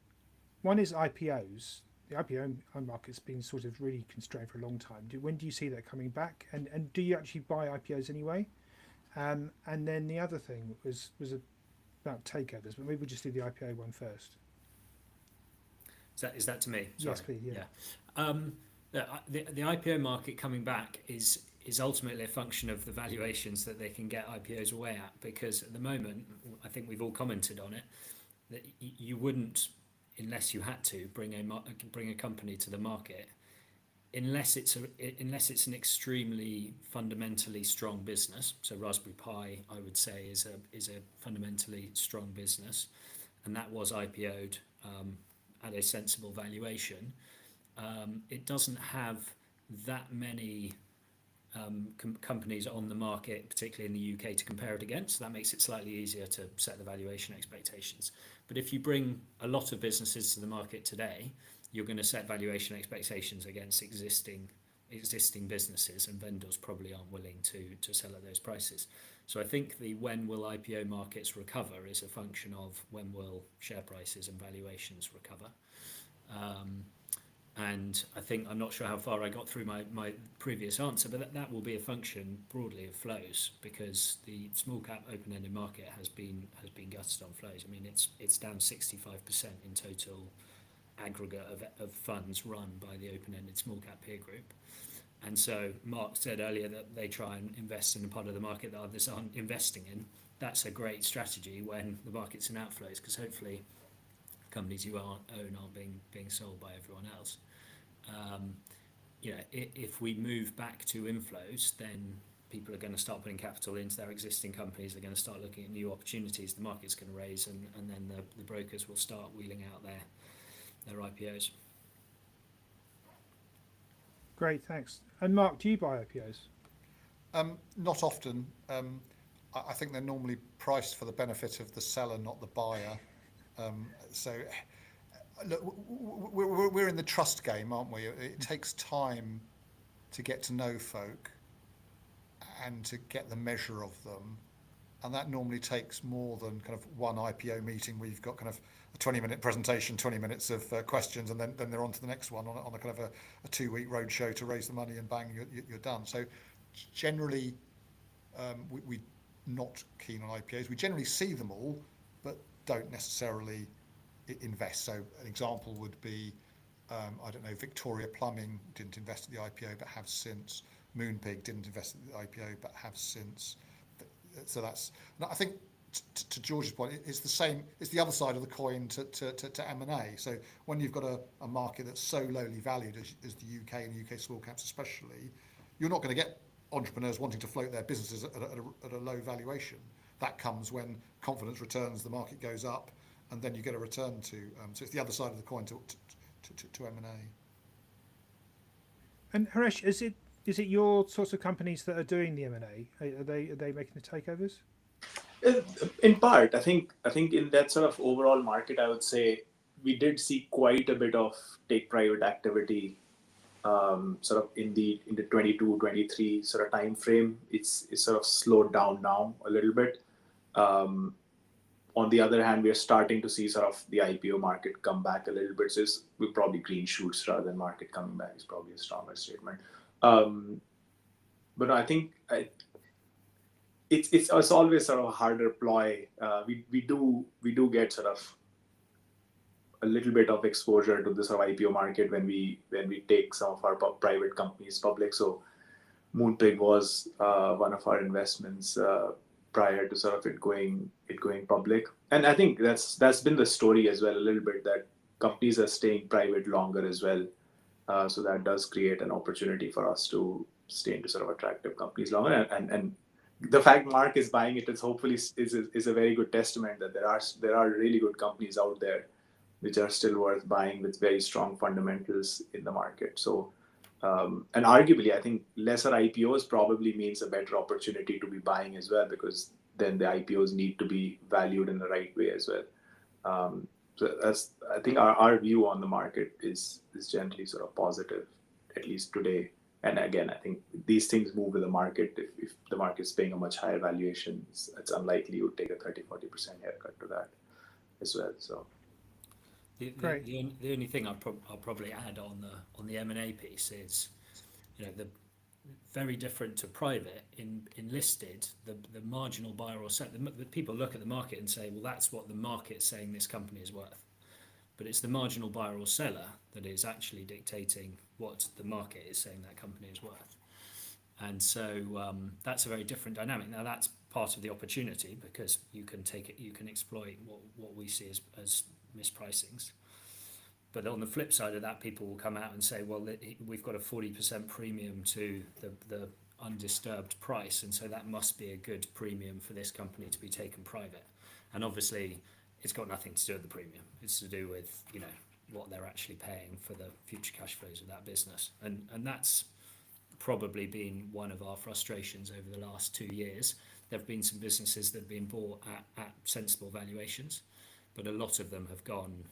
One is IPOs. The IPO market's been sort of really constrained for a long time. When do you see that coming back? And do you actually buy IPOs anyway? And then the other thing was about takeovers, but maybe we'll just do the IPO one first. Is that to me? Sorry. Yes, please. Yeah. The IPO market coming back is ultimately a function of the valuations that they can get IPOs away at, because at the moment, I think we've all commented on it, that you wouldn't, unless you had to, bring a company to the market, unless it's an extremely fundamentally strong business. So Raspberry Pi, I would say, is a fundamentally strong business, and that was IPO'd at a sensible valuation. It doesn't have that many companies on the market, particularly in the UK, to compare it against. So that makes it slightly easier to set the valuation expectations. But if you bring a lot of businesses to the market today, you're going to set valuation expectations against existing businesses, and vendors probably aren't willing to sell at those prices. So I think the when will IPO markets recover is a function of when will share prices and valuations recover. And I think, I'm not sure how far I got through my previous answer, but that will be a function broadly of flows, because the small cap open-ended market has been gutted on flows. I mean, it's down 65% in total aggregate of funds run by the open-ended small cap peer group. And so Mark said earlier that they try and invest in a part of the market that others aren't investing in. That's a great strategy when the market's in outflows, because hopefully companies you own aren't being sold by everyone else. If we move back to inflows, then people are going to start putting capital into their existing companies. They're going to start looking at new opportunities. The market's going to raise, and then the brokers will start wheeling out their IPOs. Great, thanks. And Mark, do you buy IPOs? Not often. I think they're normally priced for the benefit of the seller, not the buyer. So look, we're in the trust game, aren't we? It takes time to get to know folk and to get the measure of them, and that normally takes more than kind of one IPO meeting where you've got kind of a 20-minute presentation, 20 minutes of questions, and then they're on to the next one on a kind of a 2-week roadshow to raise the money, and bang, you're done. So generally, we're not keen on IPOs. We generally see them all, but don't necessarily invest. So an example would be, I don't know, Victoria Plumbing didn't invest at the IPO but have since. Moonpig didn't invest at the IPO but have since. So that's, I think, to George's point, it's the same. It's the other side of the coin to M&A. So when you've got a market that's so lowly valued as the UK and UK small caps especially, you're not going to get entrepreneurs wanting to float their businesses at a low valuation. That comes when confidence returns, the market goes up, and then you get a return to. So it's the other side of the coin to M&A. And Harish, is it is it your sorts of companies that are doing the M&A? Are they making the takeovers? In part, I think in that sort of overall market, I would say we did see quite a bit of take private activity, sort of in the 22, 23 sort of time frame. It's sort of slowed down now a little bit. On the other hand, we are starting to see sort of the IPO market come back a little bit. So we're probably green shoots rather than market coming back is probably a stronger statement. But I think it's always sort of a harder ploy. We do get sort of a little bit of exposure to the sort of IPO market when we take some of our private companies public. So Moonpig was one of our investments prior to sort of it going public, and I think that's been the story as well a little bit, that companies are staying private longer as well. So that does create an opportunity for us to stay into sort of attractive companies longer, and the fact Mark is buying it is hopefully is a very good testament that there are really good companies out there which are still worth buying with very strong fundamentals in the market. So and arguably, I think lesser IPOs probably means a better opportunity to be buying as well, because then the IPOs need to be valued in the right way as well. So that's, I think our view on the market is generally sort of positive, at least today. And again, I think these things move with the market. If the market is paying a much higher valuation, it's unlikely you would take a 30-40% haircut to that as well. So. The only thing I'll probably add on the M&A piece is, the very different to private. In listed, the marginal buyer or seller, the people look at the market and say, well, that's what the market's saying this company is worth. But it's the marginal buyer or seller that is actually dictating what the market is saying that company is worth. And so that's a very different dynamic. Now that's part of the opportunity, because you can exploit what we see as mispricings. But on the flip side of that, people will come out and say, well, we've got a 40% premium to the undisturbed price, and so that must be a good premium for this company to be taken private. And obviously it's got nothing to do with the premium. It's to do with what they're actually paying for the future cash flows of that business. And that's probably been one of our frustrations over the last 2 years. There have been some businesses that have been bought at sensible valuations, but a lot of them have gone,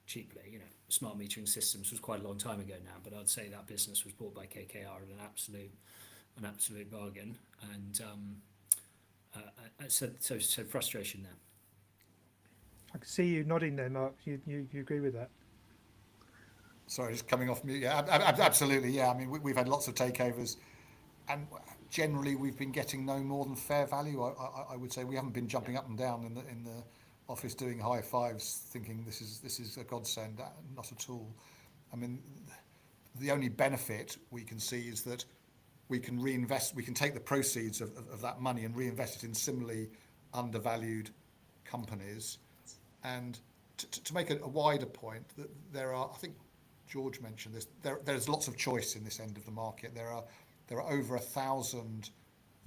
cheaply. Smart metering systems was quite a long time ago now, but I'd say that business was bought by KKR at an absolute bargain, and so frustration there. I can see you nodding there, Mark. You agree with that? Sorry, just coming off mute. Yeah, absolutely. Yeah, I mean, we've had lots of takeovers, and generally we've been getting no more than fair value. I would say we haven't been jumping up and down in the office doing high fives, thinking this is a godsend. Not at all. I mean, the only benefit we can see is that we can reinvest. We can take the proceeds of that money and reinvest it in similarly undervalued companies. And to make a wider point, that there are, I think George mentioned this, there's lots of choice in this end of the market. There are over 1,000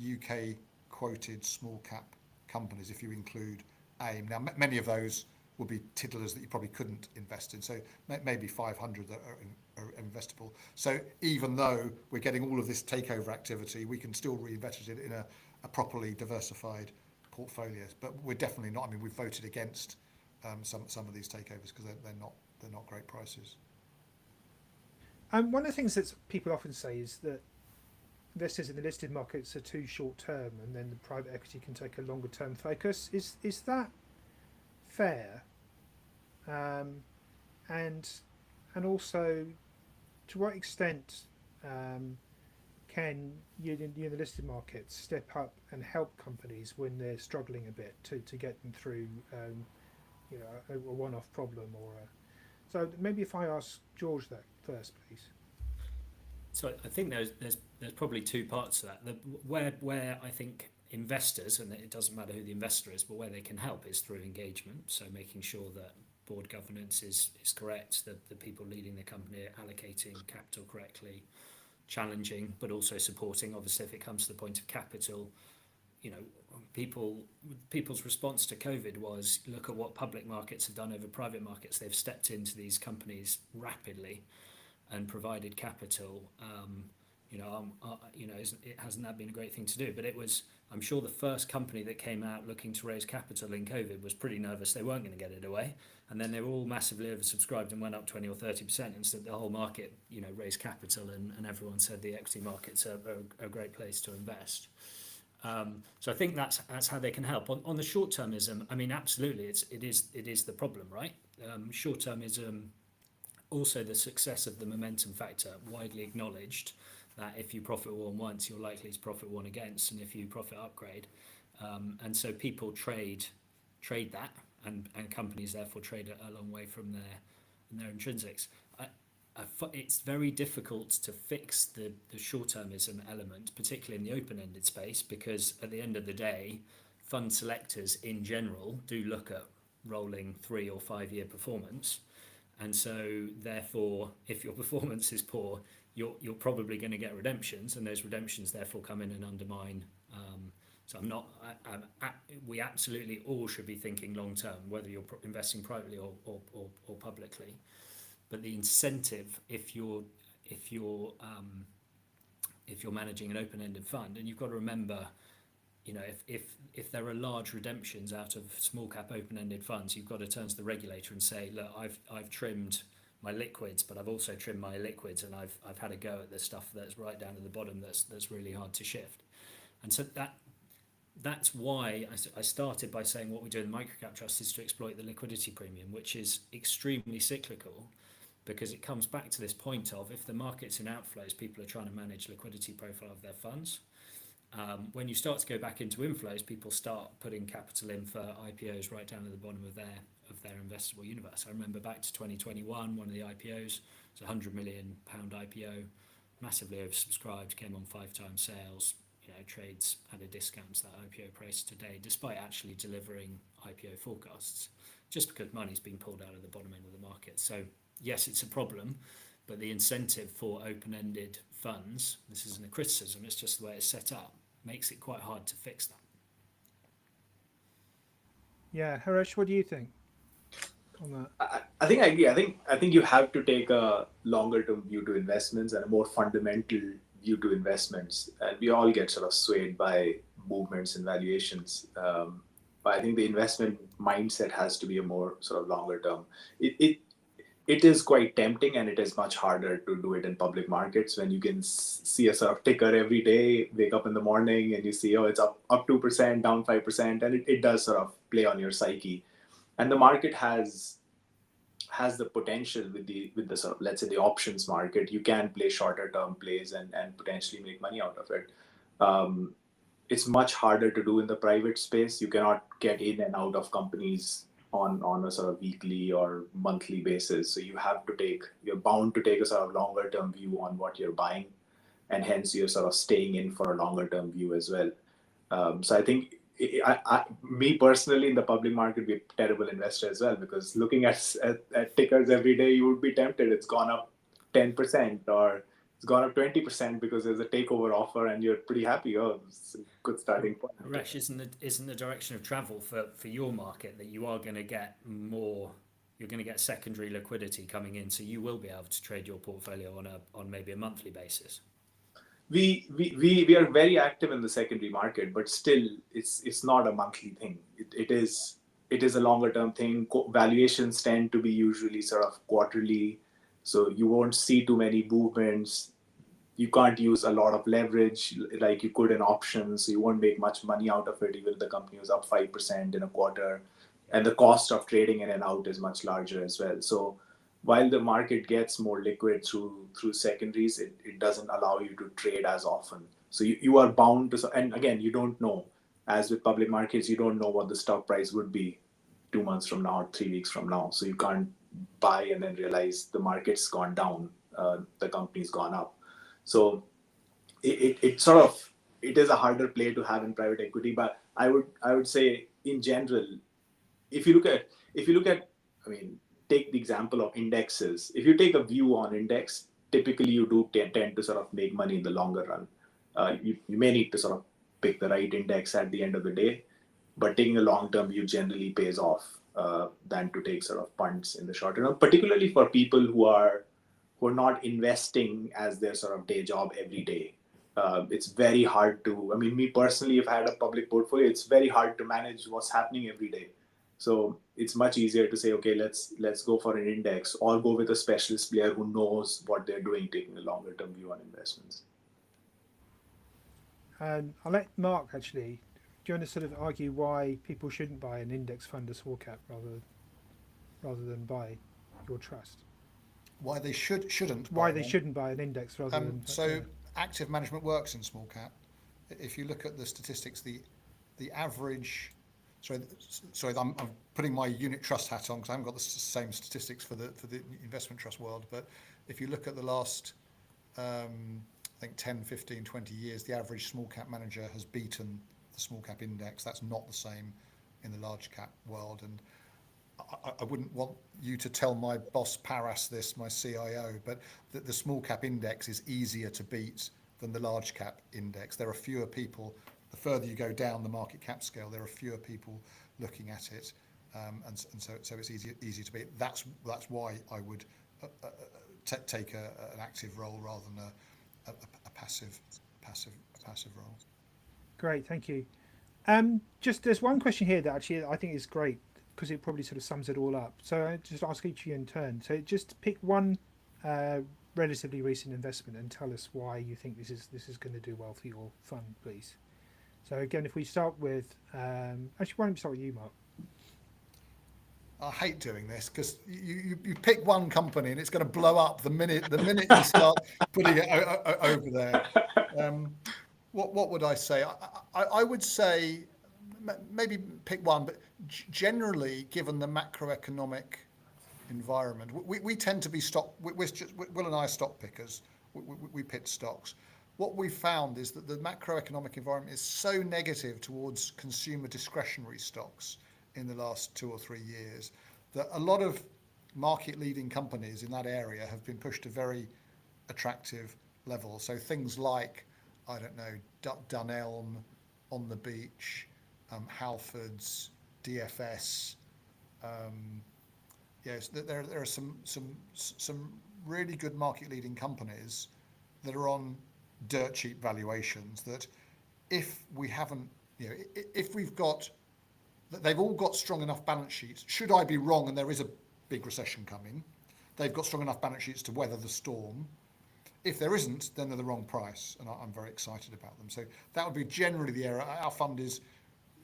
UK quoted small cap companies if you include AIM. Now, many of those will be tiddlers that you probably couldn't invest in, so maybe 500 that are investable. So even though we're getting all of this takeover activity, we can still reinvest it in a properly diversified portfolio. But we're definitely not. I mean, we've voted against some of these takeovers because they're not great prices. One of the things that people often say is that investors in the listed markets are too short term, and then the private equity can take a longer term focus. Is that fair? And also, to what extent can you in the listed markets step up and help companies when they're struggling a bit to get them through a one-off problem so maybe if I ask George that first, please. So I think there's probably two parts to that. Where I think investors, and it doesn't matter who the investor is, but where they can help is through engagement. So making sure that board governance is correct, that the people leading the company are allocating capital correctly, challenging, but also supporting. Obviously, if it comes to the point of capital, people's response to COVID was, look at what public markets have done over private markets. They've stepped into these companies rapidly and provided capital hasn't that been a great thing to do? But it was, I'm sure the first company that came out looking to raise capital in COVID was pretty nervous they weren't going to get it away. And then they were all massively oversubscribed and went up 20 or 30%. And so the whole market, raised capital, and everyone said the equity markets are a great place to invest. So I think that's how they can help. On the short-termism, I mean, absolutely, it is the problem, right? Short-termism, also the success of the momentum factor, widely acknowledged, that if you profit warn once, you're likely to profit warn against, and if you profit upgrade. And so people trade that, and companies therefore trade a long way from their intrinsics. It's very difficult to fix the short-termism element, particularly in the open-ended space, because at the end of the day, fund selectors in general do look at rolling 3 or 5 year performance. And so therefore, if your performance is poor, you're probably going to get redemptions, and those redemptions therefore come in and undermine. So we absolutely all should be thinking long term, whether you're investing privately or publicly. But the incentive, if you're managing an open-ended fund, and you've got to remember, if there are large redemptions out of small cap open-ended funds, you've got to turn to the regulator and say, look, I've trimmed my liquids, but I've also trimmed my illiquids, and I've had a go at the stuff that's right down to the bottom that's really hard to shift. And so that's why I started by saying what we do in the microcap trust is to exploit the liquidity premium, which is extremely cyclical, because it comes back to this point of, if the market's in outflows, people are trying to manage liquidity profile of their funds. When you start to go back into inflows, people start putting capital in for IPOs right down at the bottom of their investable universe. I remember back to 2021, one of the IPOs, it's a £100 million IPO, massively oversubscribed, came on 5 times sales, trades at a discount to that IPO price today, despite actually delivering IPO forecasts, just because money's been pulled out of the bottom end of the market. So yes, it's a problem, but the incentive for open-ended funds, this isn't a criticism, it's just the way it's set up, makes it quite hard to fix that. Yeah, Haresh, what do you think on that? I think I agree. I think you have to take a longer-term view to investments and a more fundamental view to investments, and we all get sort of swayed by movements and valuations. But I think the investment mindset has to be a more sort of longer-term. It is quite tempting, and it is much harder to do it in public markets when you can see a sort of ticker every day, wake up in the morning and you see, oh, it's up 2%, down 5%, and it does sort of play on your psyche. And the market has the potential with the sort of, let's say, the options market. You can play shorter term plays and potentially make money out of it. It's much harder to do in the private space. You cannot get in and out of companies on a sort of weekly or monthly basis. So you're bound to take a sort of longer term view on what you're buying, and hence you're sort of staying in for a longer term view as well. So I think me personally, in the public market, be a terrible investor as well, because looking at tickers every day, you would be tempted. It's gone up 10% or it's gone up 20% because there's a takeover offer and you're pretty happy. Oh, it's a good starting point. Rash, isn't the direction of travel for your market that you are going to get more, you're going to get secondary liquidity coming in, so you will be able to trade your portfolio on maybe a monthly basis? We are very active in the secondary market, but still it's not a monthly thing. It is a longer term thing. Valuations tend to be usually sort of quarterly, so you won't see too many movements. You can't use a lot of leverage like you could in options, so you won't make much money out of it, even if the company was up 5% in a quarter. And the cost of trading in and out is much larger as well. So while the market gets more liquid through secondaries, it doesn't allow you to trade as often. So you are bound to, and again, you don't know, as with public markets, you don't know what the stock price would be 2 months from now or 3 weeks from now. So you can't buy and then realize the market's gone down, the company's gone up. So it is a harder play to have in private equity. But I would say in general, if you look at, I mean, take the example of indexes. If you take a view on index, typically you do tend to sort of make money in the longer run. You may need to sort of pick the right index at the end of the day, but taking a long-term view generally pays off than to take sort of punts in the short run, particularly for people who who are not investing as their sort of day job every day. It's very hard to, I mean, me personally, if I had a public portfolio, it's very hard to manage what's happening every day. So it's much easier to say, okay, let's go for an index or go with a specialist player who knows what they're doing, taking a longer term view on investments. And I'll let Mark actually. Do you want to sort of argue why people shouldn't buy an index fund or small cap rather than buy your trust? Why they shouldn't? Why they shouldn't buy an index rather than. So active management works in small cap. If you look at the statistics, the average. Sorry, I'm putting my unit trust hat on because I haven't got the same statistics for the investment trust world. But if you look at the last, I think 10, 15, 20 years, the average small cap manager has beaten the small cap index. That's not the same in the large cap world. And I wouldn't want you to tell my boss Paras this, my CIO, but the small cap index is easier to beat than the large cap index. There are fewer people. The further you go down the market cap scale, there are fewer people looking at it, and so it's easy to beat. That's why I would take an active role rather than a passive role. Great, thank you. Just there's one question here that actually I think is great because it probably sort of sums it all up. So I just ask each of you in turn. So just pick one relatively recent investment and tell us why you think this is going to do well for your fund, please. So again, if we start with, actually, why don't we start with you, Mark? I hate doing this because you pick one company and it's going to blow up the minute you start putting it over there. What would I say? I would say maybe pick one, but generally, given the macroeconomic environment, we tend to be Will and I are stock pickers. We pick stocks. What we've found is that the macroeconomic environment is so negative towards consumer discretionary stocks in the last 2 or 3 years that a lot of market-leading companies in that area have been pushed to very attractive levels. So things like, I don't know, Dunelm, On the Beach, Halfords, DFS. Yes, there are some really good market-leading companies that are on dirt cheap valuations that if we haven't, if we've got, they've all got strong enough balance sheets. Should I be wrong and there is a big recession coming, they've got strong enough balance sheets to weather the storm. If there isn't, then they're the wrong price, and I'm very excited about them. So that would be generally the area. Our fund is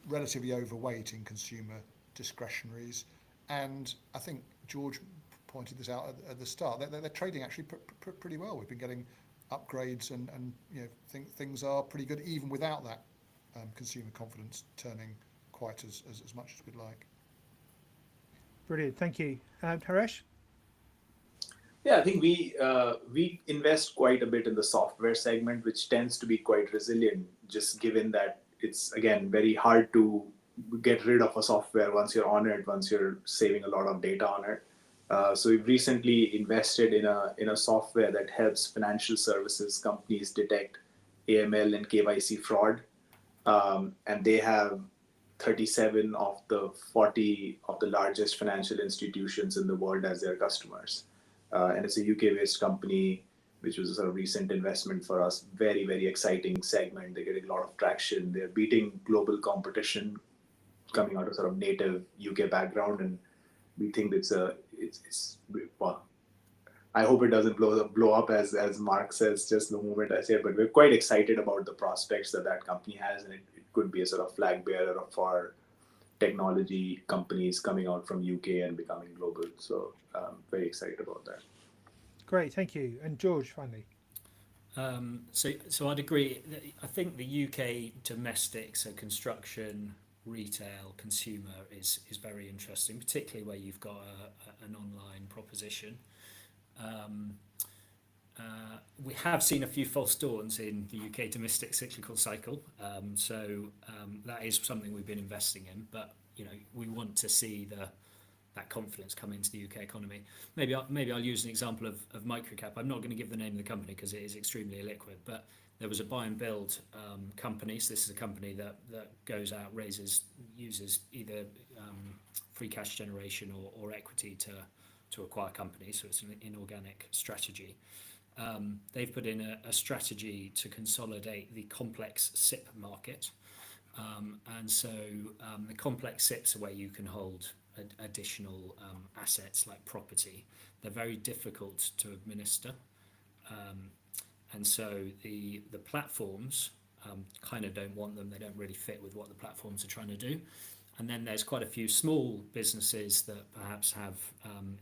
relatively overweight in consumer discretionaries, and I think George pointed this out at the start. They're trading actually pretty well. We've been getting upgrades, and things are pretty good even without that consumer confidence turning quite as much as we'd like. Brilliant, thank you. Haresh? Yeah, I think we invest quite a bit in the software segment, which tends to be quite resilient, just given that it's, again, very hard to get rid of a software once you're on it, once you're saving a lot of data on it. So we've recently invested in a software that helps financial services companies detect AML and KYC fraud, and they have 37 of the 40 of the largest financial institutions in the world as their customers. And it's a UK-based company, which was a sort of recent investment for us. Very, very exciting segment. They're getting a lot of traction. They're beating global competition, coming out of sort of native UK background, and we think it's well, I hope it doesn't blow up as Mark says just the moment I say it, but we're quite excited about the prospects that company has, and it could be a sort of flag bearer for technology companies coming out from UK and becoming global. So very excited about that. Great, thank you. And George, finally. So I'd agree. I think the UK domestic, so construction, retail, consumer is very interesting, particularly where you've got an online proposition. We have seen a few false dawns in the UK domestic cyclical cycle, so that is something we've been investing in. But we want to see that confidence come into the UK economy. Maybe I'll use an example of microcap. I'm not going to give the name of the company because it is extremely illiquid, but there was a buy and build company. So this is a company that goes out, uses either free cash generation or equity to to acquire companies, so it's an inorganic strategy. They've put in a strategy to consolidate the complex SIP market. And so the complex SIPs are where you can hold additional assets like property. They're very difficult to administer. And so the platforms kind of don't want them. They don't really fit with what the platforms are trying to do. And then there's quite a few small businesses that perhaps have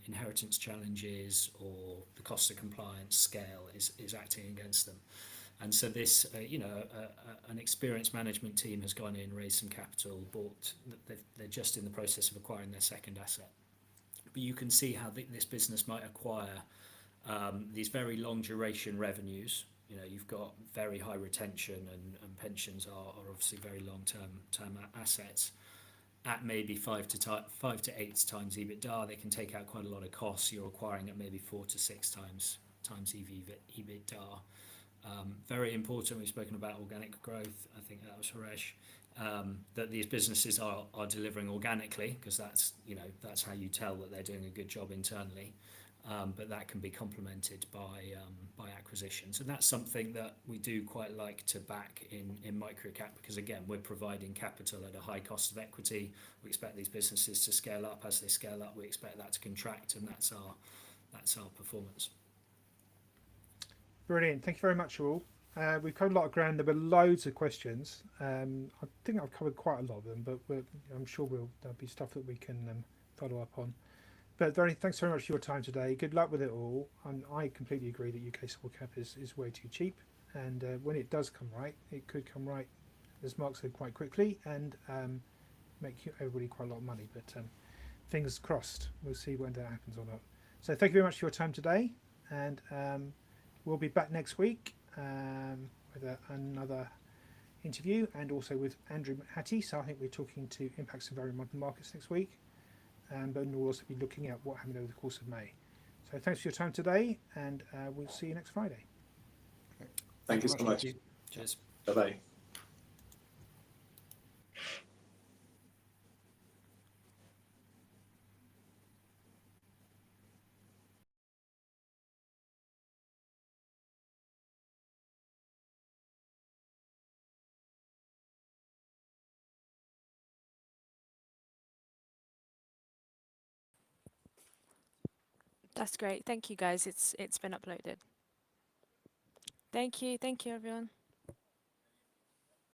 inheritance challenges, or the cost of compliance scale is acting against them. And so this, an experienced management team has gone in, raised some capital, they're just in the process of acquiring their second asset. But you can see how this business might acquire these very long duration revenues. You've got very high retention, and pensions are obviously very long-term assets. At maybe 5 to 8 times EBITDA, they can take out quite a lot of costs. You're acquiring at maybe 4 to 6 times EBITDA. Very important, we've spoken about organic growth, I think that was Haresh, that these businesses are delivering organically, because that's how you tell that they're doing a good job internally. But that can be complemented by acquisitions, and that's something that we do quite like to back in microcap, because again, we're providing capital at a high cost of equity. We expect these businesses to scale up. As they scale up, we expect that to contract, and that's our performance. Brilliant. Thank you very much, all. We've covered a lot of ground. There were loads of questions. I think I've covered quite a lot of them, but I'm sure there'll be stuff that we can follow up on. But thanks very much for your time today. Good luck with it all. I completely agree that UK small cap is way too cheap, and when it does come right, it could come right, as Mark said, quite quickly, and make everybody quite a lot of money. But fingers crossed. We'll see when that happens or not. So thank you very much for your time today, and we'll be back next week with another interview, and also with Andrew Hattie. So I think we're talking to impacts of very modern markets next week. But we'll also be looking at what happened over the course of May. So thanks for your time today, and we'll see you next Friday. Thank you so much. Cheers. Bye-bye. That's great. Thank you, guys. It's been uploaded. Thank you everyone.